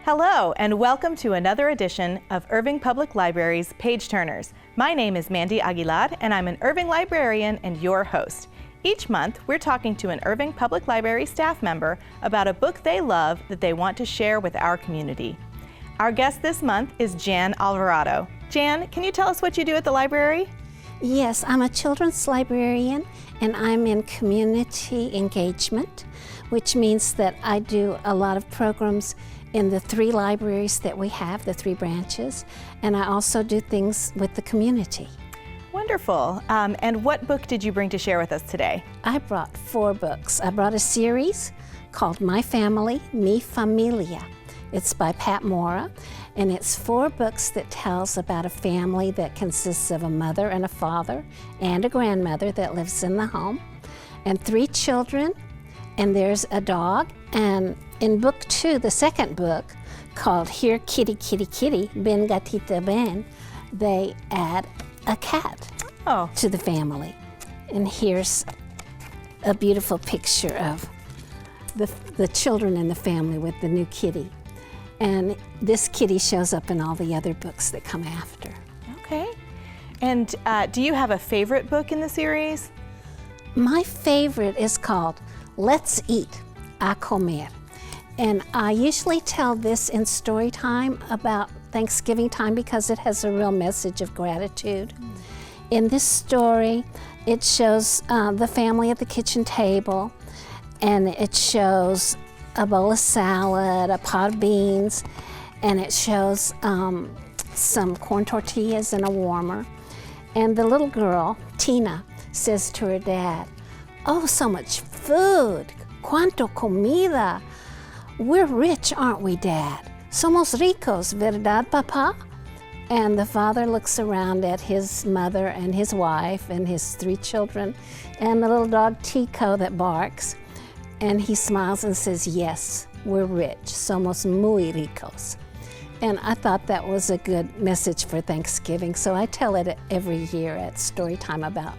Hello, and welcome to another edition of Irving Public Library's PageTurners. My name is Mandy Aguilar, and I'm an Irving librarian and your host. Each month, we're talking to an Irving Public Library staff member about a book they love that they want to share with our community. Our guest this month is Jan Alvarado. Jan, can you tell us what you do at the library? Yes, I'm a children's librarian, and I'm in community engagement, which means that I do a lot of programs in the 3 libraries that we have, the 3 branches, and I also do things with the community. Wonderful. And what book did you bring to share with us today? I brought 4 books. I brought a series called My Family, Mi Familia. It's by Pat Mora, and it's 4 books that tells about a family that consists of a mother and a father and a grandmother that lives in the home, and 3 children, and there's a dog. And in book 2, the second book, called Here Kitty Kitty Kitty, Ben Gatita Ben, they add a cat to the family. And here's a beautiful picture of the children in the family with the new kitty. And this kitty shows up in all the other books that come after. Okay. And do you have a favorite book in the series? My favorite is called Let's Eat, A Comer. And I usually tell this in story time about Thanksgiving time because it has a real message of gratitude. In this story, it shows the family at the kitchen table, and it shows a bowl of salad, a pot of beans, and it shows some corn tortillas and a warmer. And the little girl, Tina, says to her dad, "Oh, so much food, cuánto comida. We're rich, aren't we, Dad? Somos ricos, ¿verdad, Papa?" And the father looks around at his mother and his wife and his 3 children and the little dog Tico that barks. And he smiles and says, "Yes, we're rich, somos muy ricos." And I thought that was a good message for Thanksgiving, so I tell it every year at story time about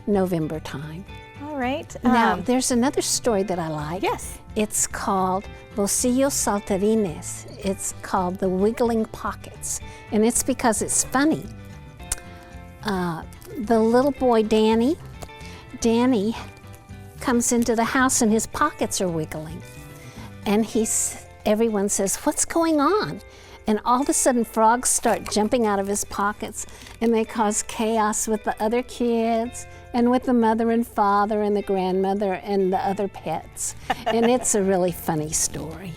November time. All right. Now, there's another story that I like. Yes. It's called Bolsillos Saltarines. It's called The Wiggling Pockets, and it's because it's funny. The little boy, Danny comes into the house and his pockets are wiggling. And everyone says, "What's going on?" And all of a sudden frogs start jumping out of his pockets, and they cause chaos with the other kids and with the mother and father and the grandmother and the other pets. And it's a really funny story.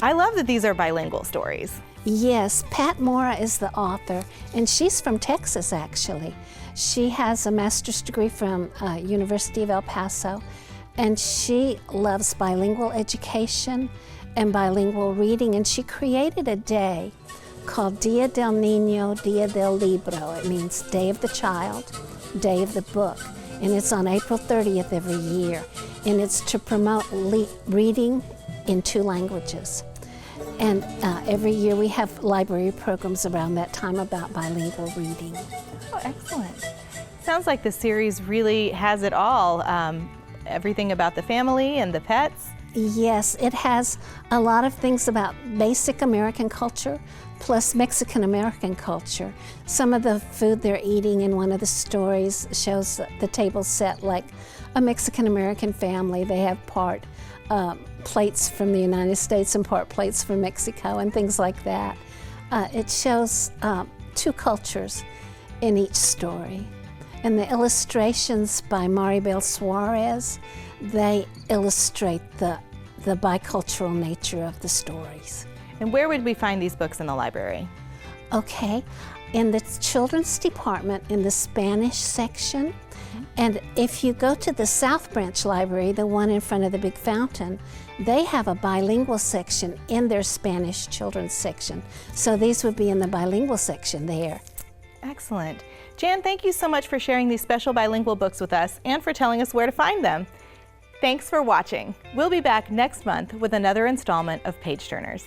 I love that these are bilingual stories. Yes, Pat Mora is the author, and she's from Texas, actually. She has a master's degree from University of El Paso, and she loves bilingual education and bilingual reading, and she created a day called Dia del Niño, Dia del Libro. It means Day of the Child, Day of the Book, and it's on April 30th every year, and it's to promote reading in 2 languages. And every year we have library programs around that time about bilingual reading. Oh, excellent. Sounds like the series really has it all. Everything about the family and the pets. Yes, it has a lot of things about basic American culture plus Mexican American culture. Some of the food they're eating in one of the stories shows the table set like a Mexican American family. They have part plates from the United States and part plates from Mexico and things like that. It shows 2 cultures in each story. And the illustrations by Maribel Suarez, they illustrate the bicultural nature of the stories. And where would we find these books in the library? Okay, in the children's department in the Spanish section. And if you go to the South Branch Library, the one in front of the big fountain, they have a bilingual section in their Spanish children's section. So these would be in the bilingual section there. Excellent. Jan, thank you so much for sharing these special bilingual books with us and for telling us where to find them. Thanks for watching. We'll be back next month with another installment of PageTurners.